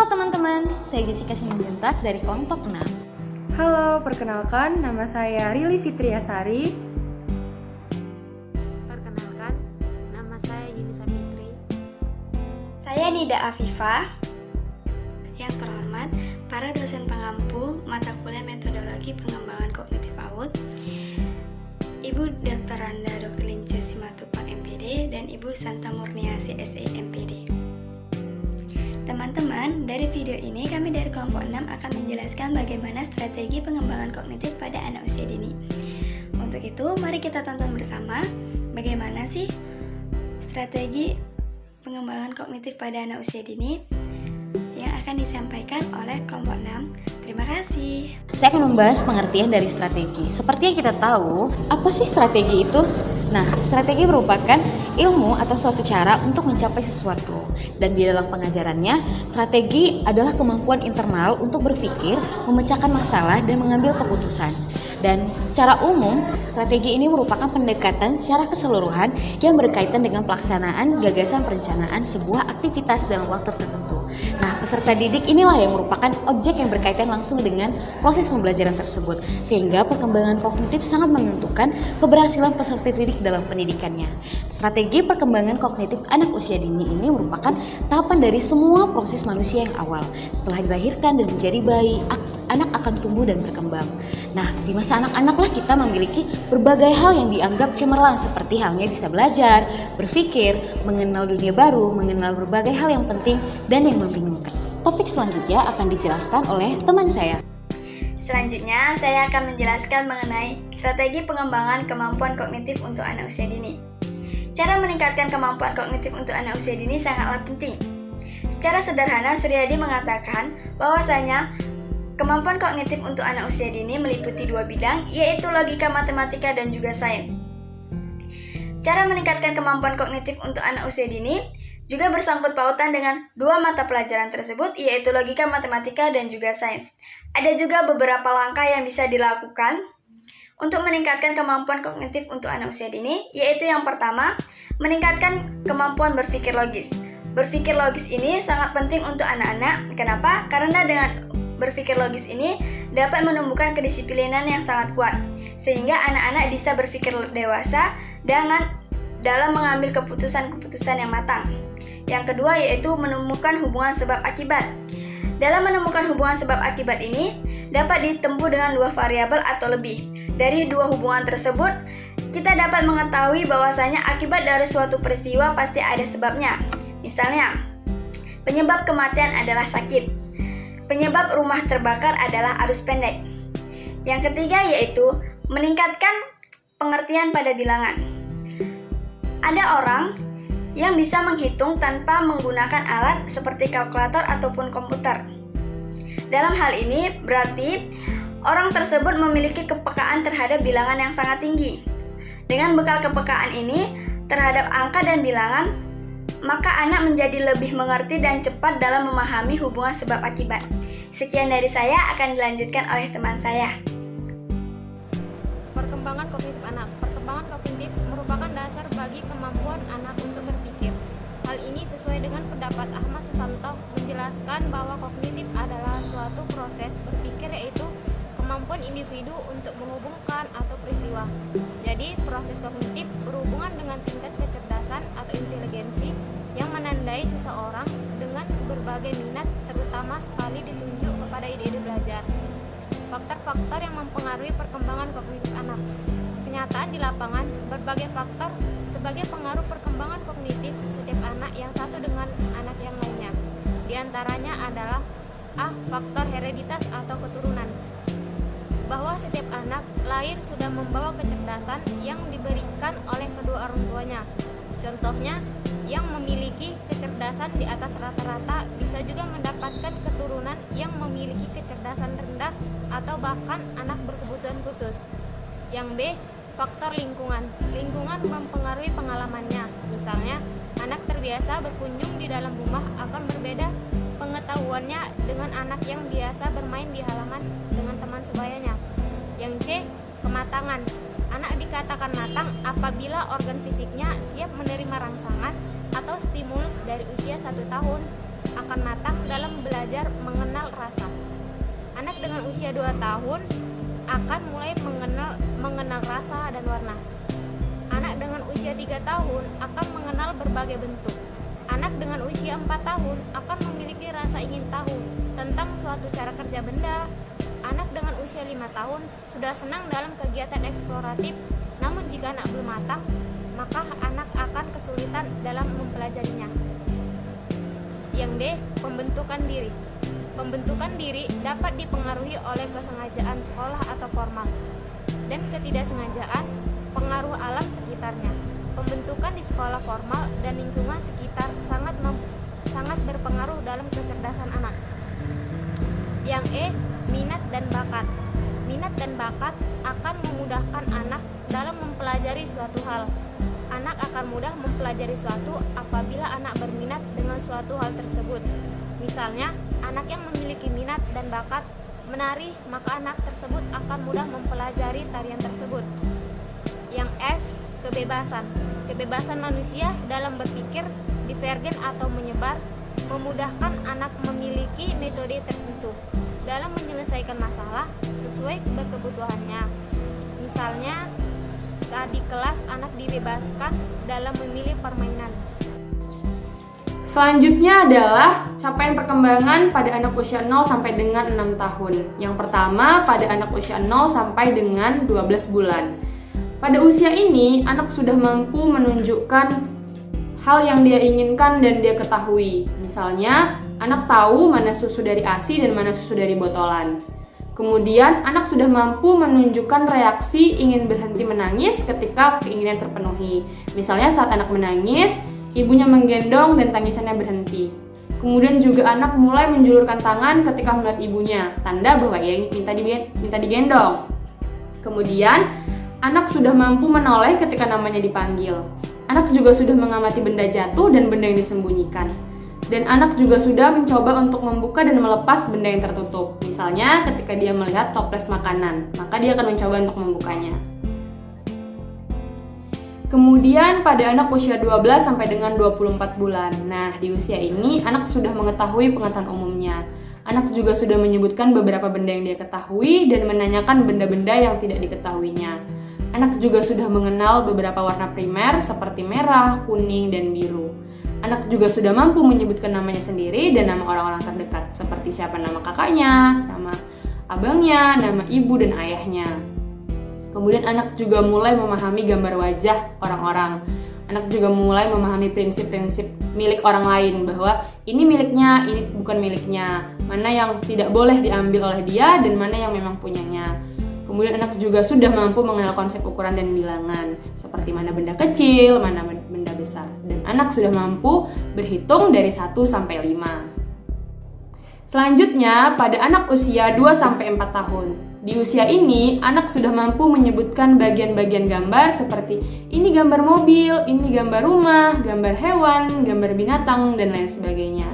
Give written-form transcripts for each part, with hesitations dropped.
teman-teman, saya Jessica Simanjuntak dari kelompok 6. Halo, perkenalkan nama saya Rili Fitriasari. Perkenalkan, nama saya Yunisa Fitri. Saya Nida Afifah. Yang terhormat, para dosen pengampu mata kuliah metodologi pengembangan kognitif PAUD, Ibu Dr. Randa Dr. Lince Simatupang MPD dan Ibu Santa Murniasi SE MPD. Teman-teman, dari video ini kami dari kelompok 6 akan menjelaskan bagaimana strategi pengembangan kognitif pada anak usia dini. Untuk itu, mari kita tonton bersama bagaimana sih strategi pengembangan kognitif pada anak usia dini yang akan disampaikan oleh kelompok 6. Terima kasih. Saya akan membahas pengertian dari strategi. Seperti yang kita tahu, apa sih strategi itu? Nah, strategi merupakan ilmu atau suatu cara untuk mencapai sesuatu. Dan di dalam pengajarannya, strategi adalah kemampuan internal untuk berpikir, memecahkan masalah, dan mengambil keputusan. Dan secara umum, strategi ini merupakan pendekatan secara keseluruhan yang berkaitan dengan pelaksanaan gagasan perencanaan sebuah aktivitas dalam waktu tertentu. Nah, peserta didik inilah yang merupakan objek yang berkaitan langsung dengan proses pembelajaran tersebut, sehingga perkembangan kognitif sangat menentukan keberhasilan peserta didik dalam pendidikannya. Strategi perkembangan kognitif anak usia dini ini merupakan tahapan dari semua proses manusia yang awal. Setelah dilahirkan dan menjadi bayi, anak akan tumbuh dan berkembang. Nah, di masa anak-anaklah kita memiliki berbagai hal yang dianggap cemerlang, seperti halnya bisa belajar, berpikir, mengenal dunia baru, mengenal berbagai hal yang penting dan yang membingungkan. Topik selanjutnya akan dijelaskan oleh teman saya. Selanjutnya, saya akan menjelaskan mengenai strategi pengembangan kemampuan kognitif untuk anak usia dini. Cara meningkatkan kemampuan kognitif untuk anak usia dini sangatlah penting. Secara sederhana, Suryadi mengatakan bahwasanya kemampuan kognitif untuk anak usia dini meliputi dua bidang, yaitu logika, matematika, dan juga sains. Cara meningkatkan kemampuan kognitif untuk anak usia dini juga bersangkut pautan dengan dua mata pelajaran tersebut, yaitu logika, matematika, dan juga sains. Ada juga beberapa langkah yang bisa dilakukan untuk meningkatkan kemampuan kognitif untuk anak usia dini, yaitu yang pertama, meningkatkan kemampuan berpikir logis. Berpikir logis ini sangat penting untuk anak-anak. Kenapa? Karena dengan berpikir logis ini dapat menumbuhkan kedisiplinan yang sangat kuat, sehingga anak-anak bisa berpikir dewasa dalam mengambil keputusan-keputusan yang matang. Yang kedua yaitu menemukan hubungan sebab akibat. Dalam menemukan hubungan sebab akibat ini dapat ditempuh dengan dua variabel atau lebih. Dari dua hubungan tersebut, kita dapat mengetahui bahwasanya akibat dari suatu peristiwa pasti ada sebabnya. Misalnya, penyebab kematian adalah sakit. Penyebab rumah terbakar adalah arus pendek. Yang ketiga yaitu meningkatkan pengertian pada bilangan. Ada orang yang bisa menghitung tanpa menggunakan alat seperti kalkulator ataupun komputer. Dalam hal ini berarti orang tersebut memiliki kepekaan terhadap bilangan yang sangat tinggi. Dengan bekal kepekaan ini terhadap angka dan bilangan, maka anak menjadi lebih mengerti dan cepat dalam memahami hubungan sebab akibat. Sekian dari saya, akan dilanjutkan oleh teman saya. Perkembangan kognitif anak. Perkembangan kognitif merupakan dasar bagi kemampuan anak untuk berpikir. Hal ini sesuai dengan pendapat Ahmad Susanto menjelaskan bahwa kognitif adalah suatu proses berpikir, yaitu kemampuan individu untuk menghubungkan atau peristiwa. Jadi, proses kognitif berhubungan dengan tingkat kecerdasan atau inteligensi yang menandai seseorang dengan berbagai minat, terutama sekali ditunjuk kepada ide-ide belajar. Faktor-faktor yang mempengaruhi perkembangan kognitif anak. Kenyataan di lapangan, berbagai faktor sebagai pengaruh perkembangan kognitif setiap anak yang satu dengan anak yang lainnya. Di antaranya adalah faktor hereditas atau keturunan. Bahwa setiap anak lahir sudah membawa kecerdasan yang diberikan oleh kedua orang tuanya. Contohnya, yang memiliki kecerdasan di atas rata-rata bisa juga mendapatkan keturunan yang memiliki kecerdasan rendah atau bahkan anak berkebutuhan khusus. Yang B, faktor lingkungan. Lingkungan mempengaruhi pengalamannya. Misalnya, anak terbiasa berkunjung di dalam rumah akan berbeda pengetahuannya dengan anak yang biasa bermain di halaman dengan teman sebayanya. Yang C, kematangan. Anak dikatakan matang apabila organ fisiknya siap menerima rangsangan atau stimulus dari usia 1 tahun. akan matang dalam belajar mengenal rasa. Anak dengan usia 2 tahun akan mulai mengenal rasa dan warna. Anak dengan usia 3 tahun akan mengenal berbagai bentuk. Anak dengan usia 4 tahun akan memiliki rasa ingin tahu tentang suatu cara kerja benda. Anak dengan usia 5 tahun sudah senang dalam kegiatan eksploratif, namun jika anak belum matang, maka anak akan kesulitan dalam mempelajarinya. Yang D. Pembentukan diri. Pembentukan diri dapat dipengaruhi oleh kesengajaan sekolah atau formal, dan ketidaksengajaan pengaruh alam sekitarnya. Pembentukan di sekolah formal dan lingkungan sekitar sangat berpengaruh dalam kecerdasan anak. Yang E. Minat dan bakat. Minat dan bakat akan memudahkan anak dalam mempelajari suatu hal. Anak akan mudah mempelajari suatu apabila anak berminat dengan suatu hal tersebut. Misalnya, anak yang memiliki minat dan bakat menari, maka anak tersebut akan mudah mempelajari tarian tersebut. Yang F. Kebebasan. Kebebasan manusia dalam berpikir, divergen atau menyebar, memudahkan anak memiliki metode tertentu dalam menyelesaikan masalah sesuai berkebutuhannya. Misalnya, saat di kelas anak dibebaskan dalam memilih permainan. Selanjutnya adalah capaian perkembangan pada anak usia 0 sampai dengan 6 tahun. Yang pertama pada anak usia 0 sampai dengan 12 bulan. Pada usia ini, anak sudah mampu menunjukkan hal yang dia inginkan dan dia ketahui. Misalnya, anak tahu mana susu dari ASI dan mana susu dari botolan. Kemudian, anak sudah mampu menunjukkan reaksi ingin berhenti menangis ketika keinginan terpenuhi. Misalnya, saat anak menangis, ibunya menggendong dan tangisannya berhenti. Kemudian juga anak mulai menjulurkan tangan ketika melihat ibunya, tanda bahwa ia minta digendong. Kemudian, anak sudah mampu menoleh ketika namanya dipanggil. Anak juga sudah mengamati benda jatuh dan benda yang disembunyikan. Dan anak juga sudah mencoba untuk membuka dan melepas benda yang tertutup. Misalnya ketika dia melihat toples makanan, maka dia akan mencoba untuk membukanya. Kemudian pada anak usia 12 sampai dengan 24 bulan. Nah, di usia ini anak sudah mengetahui pengetahuan umumnya. Anak juga sudah menyebutkan beberapa benda yang dia ketahui dan menanyakan benda-benda yang tidak diketahuinya. Anak juga sudah mengenal beberapa warna primer seperti merah, kuning, dan biru. Anak juga sudah mampu menyebutkan namanya sendiri dan nama orang-orang terdekat, seperti siapa nama kakaknya, nama abangnya, nama ibu dan ayahnya. Kemudian anak juga mulai memahami gambar wajah orang-orang. Anak juga mulai memahami prinsip-prinsip milik orang lain, bahwa ini miliknya, ini bukan miliknya, mana yang tidak boleh diambil oleh dia dan mana yang memang punyanya. Kemudian anak juga sudah mampu mengenal konsep ukuran dan bilangan, seperti mana benda kecil, mana benda besar. Dan anak sudah mampu berhitung dari 1 sampai 5. Selanjutnya, pada anak usia 2 sampai 4 tahun. Di usia ini, anak sudah mampu menyebutkan bagian-bagian gambar seperti ini gambar mobil, ini gambar rumah, gambar hewan, gambar binatang, dan lain sebagainya.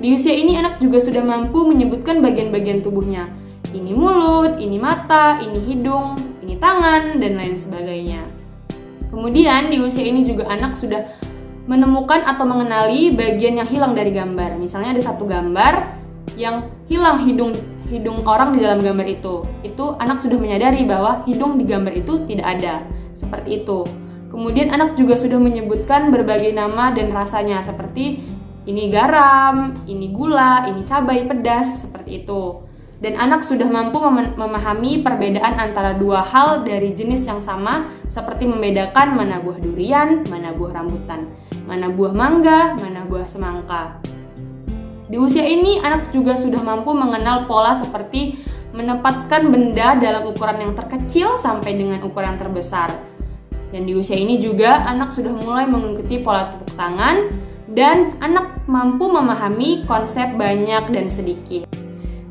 Di usia ini, anak juga sudah mampu menyebutkan bagian-bagian tubuhnya. Ini mulut, ini mata, ini hidung, ini tangan, dan lain sebagainya. Kemudian di usia ini juga anak sudah menemukan atau mengenali bagian yang hilang dari gambar. Misalnya ada satu gambar yang hilang hidung orang di dalam gambar itu. Itu anak sudah menyadari bahwa hidung di gambar itu tidak ada. Seperti itu. Kemudian anak juga sudah menyebutkan berbagai nama dan rasanya, seperti ini garam, ini gula, ini cabai pedas, seperti itu. Dan anak sudah mampu memahami perbedaan antara dua hal dari jenis yang sama, seperti membedakan mana buah durian, mana buah rambutan, mana buah mangga, mana buah semangka. Di usia ini, anak juga sudah mampu mengenal pola seperti menempatkan benda dalam ukuran yang terkecil sampai dengan ukuran yang terbesar. Dan di usia ini juga, anak sudah mulai mengikuti pola tepuk tangan, dan anak mampu memahami konsep banyak dan sedikit.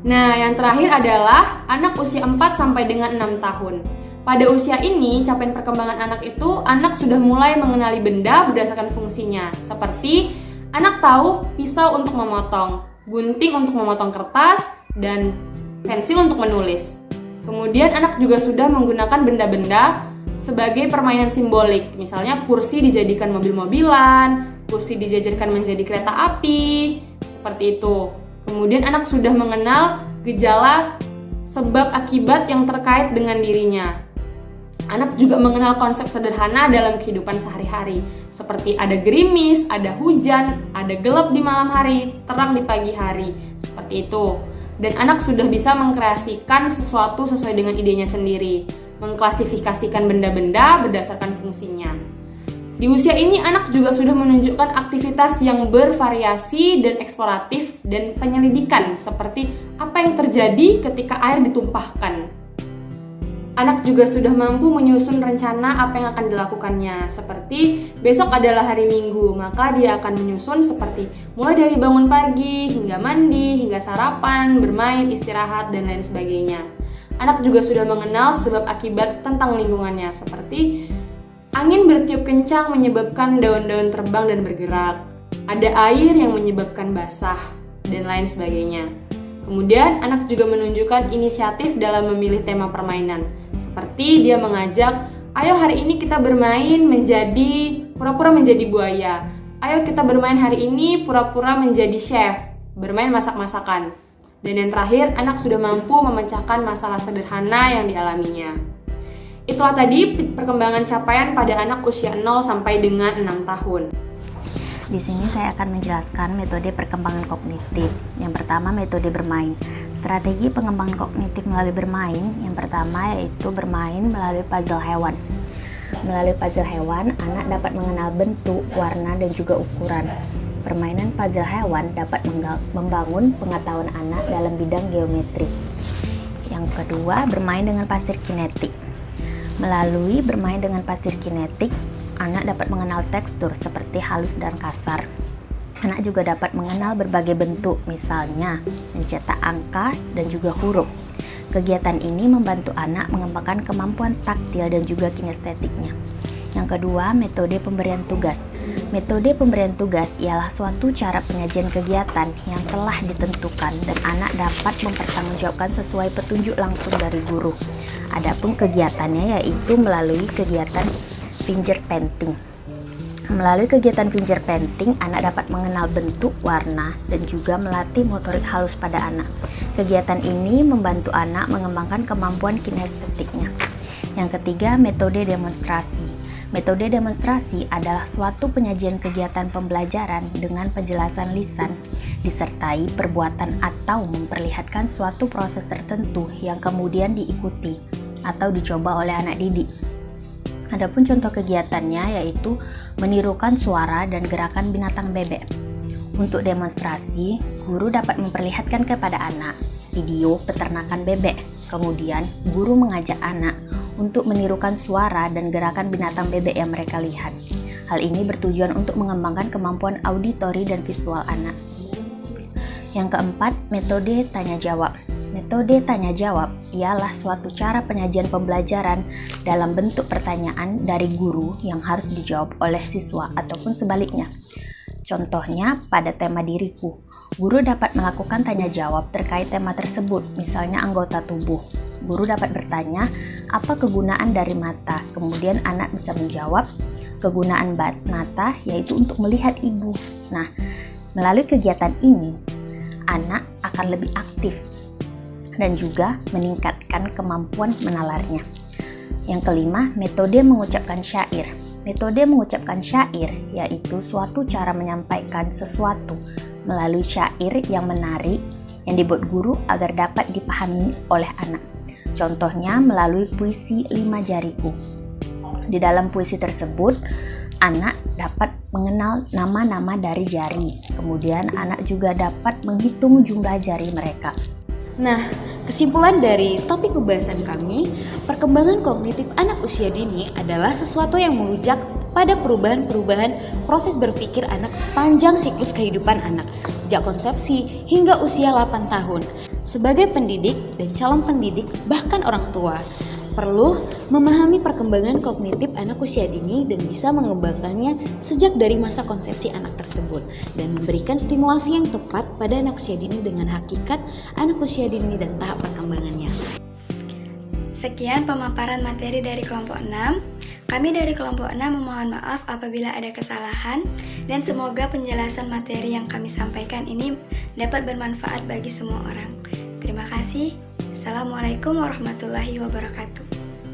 Nah, yang terakhir adalah anak usia 4 sampai dengan 6 tahun. Pada usia ini, capaian perkembangan anak itu, anak sudah mulai mengenali benda berdasarkan fungsinya. Seperti, anak tahu pisau untuk memotong, gunting untuk memotong kertas, dan pensil untuk menulis. Kemudian anak juga sudah menggunakan benda-benda sebagai permainan simbolik. Misalnya kursi dijadikan mobil-mobilan, kursi dijadikan menjadi kereta api, Seperti itu. Kemudian anak sudah mengenal gejala sebab akibat yang terkait dengan dirinya. Anak juga mengenal konsep sederhana dalam kehidupan sehari-hari, seperti ada gerimis, ada hujan, ada gelap di malam hari, terang di pagi hari, seperti itu. Dan anak sudah bisa mengkreasikan sesuatu sesuai dengan idenya sendiri, mengklasifikasikan benda-benda berdasarkan fungsinya. Di usia ini anak juga sudah menunjukkan aktivitas yang bervariasi dan eksploratif dan penyelidikan, seperti apa yang terjadi ketika air ditumpahkan. Anak juga sudah mampu menyusun rencana apa yang akan dilakukannya, seperti besok adalah hari Minggu, maka dia akan menyusun seperti mulai dari bangun pagi, hingga mandi, hingga sarapan, bermain, istirahat, dan lain sebagainya. Anak juga sudah mengenal sebab akibat tentang lingkungannya, seperti angin bertiup kencang menyebabkan daun-daun terbang dan bergerak, ada air yang menyebabkan basah, dan lain sebagainya. Kemudian anak juga menunjukkan inisiatif dalam memilih tema permainan, seperti dia mengajak, ayo hari ini kita bermain pura-pura menjadi buaya. Ayo kita bermain hari ini pura-pura menjadi chef, bermain masak-masakan. Dan yang terakhir, anak sudah mampu memecahkan masalah sederhana yang dialaminya. Itulah tadi perkembangan capaian pada anak usia 0 sampai dengan 6 tahun. Di sini saya akan menjelaskan metode perkembangan kognitif. Yang pertama, metode bermain. Strategi pengembangan kognitif melalui bermain, yang pertama yaitu bermain melalui puzzle hewan. Melalui puzzle hewan, anak dapat mengenal bentuk, warna, dan juga ukuran. Permainan puzzle hewan dapat membangun pengetahuan anak dalam bidang geometri. Yang kedua, bermain dengan pasir kinetik. Melalui bermain dengan pasir kinetik, anak dapat mengenal tekstur seperti halus dan kasar. Anak juga dapat mengenal berbagai bentuk, misalnya mencetak angka dan juga huruf. Kegiatan ini membantu anak mengembangkan kemampuan taktil dan juga kinestetiknya. Yang kedua, metode pemberian tugas. Metode pemberian tugas ialah suatu cara penyajian kegiatan yang telah ditentukan dan anak dapat mempertanggungjawabkan sesuai petunjuk langsung dari guru. Adapun kegiatannya yaitu melalui kegiatan finger painting. Melalui kegiatan finger painting, anak dapat mengenal bentuk, warna, dan juga melatih motorik halus pada anak. Kegiatan ini membantu anak mengembangkan kemampuan kinestetiknya. Yang ketiga, metode demonstrasi. Metode demonstrasi adalah suatu penyajian kegiatan pembelajaran dengan penjelasan lisan, disertai perbuatan atau memperlihatkan suatu proses tertentu yang kemudian diikuti atau dicoba oleh anak didik. Adapun contoh kegiatannya yaitu menirukan suara dan gerakan binatang bebek. Untuk demonstrasi, guru dapat memperlihatkan kepada anak video peternakan bebek. Kemudian, guru mengajak anak untuk menirukan suara dan gerakan binatang bebek yang mereka lihat. Hal ini bertujuan untuk mengembangkan kemampuan auditori dan visual anak. Yang keempat, metode tanya jawab. Metode tanya jawab ialah suatu cara penyajian pembelajaran dalam bentuk pertanyaan dari guru yang harus dijawab oleh siswa ataupun sebaliknya. Contohnya pada tema diriku, guru dapat melakukan tanya jawab terkait tema tersebut, misalnya anggota tubuh. Guru dapat bertanya, apa kegunaan dari mata? Kemudian anak bisa menjawab, kegunaan mata yaitu untuk melihat ibu. Nah, melalui kegiatan ini, anak akan lebih aktif dan juga meningkatkan kemampuan menalarnya. Yang kelima, metode mengucapkan syair. Metode mengucapkan syair yaitu suatu cara menyampaikan sesuatu melalui syair yang menarik yang dibuat guru agar dapat dipahami oleh anak. Contohnya melalui puisi 5 jariku. Di dalam puisi tersebut, anak dapat mengenal nama-nama dari jari. Kemudian anak juga dapat menghitung jumlah jari mereka. Nah, kesimpulan dari topik pembahasan kami, perkembangan kognitif anak usia dini adalah sesuatu yang menunjang pada perubahan-perubahan proses berpikir anak sepanjang siklus kehidupan anak, sejak konsepsi hingga usia 8 tahun. Sebagai pendidik dan calon pendidik, bahkan orang tua, perlu memahami perkembangan kognitif anak usia dini dan bisa mengembangkannya sejak dari masa konsepsi anak tersebut dan memberikan stimulasi yang tepat pada anak usia dini dengan hakikat anak usia dini dan tahap perkembangannya. Sekian pemaparan materi dari kelompok 6. Kami dari kelompok 6 memohon maaf apabila ada kesalahan dan semoga penjelasan materi yang kami sampaikan ini dapat bermanfaat bagi semua orang. Terima kasih. Assalamualaikum warahmatullahi wabarakatuh.